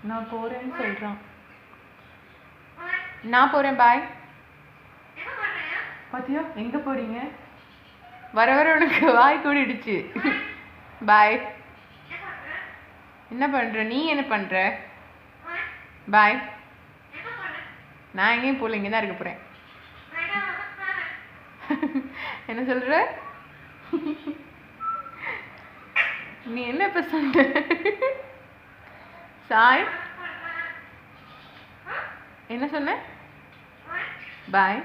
நான் போகிறேன்னு சொல்கிறான். நான் போகிறேன், பாய். பார்த்தியா எங்கே போகிறீங்க? வர வர உனக்கு வாய் கூடிடுச்சு. பாய். என்ன பண்ணுற? நீ என்ன பண்ணுற? பாய். நான் எங்கேயும் போகல, இங்கே தான் இருக்க போகிறேன். என்ன சொல்கிற? நீ என்ன இப்போ சொன்ன? சாய் என்ன சொன்ன? பாய்.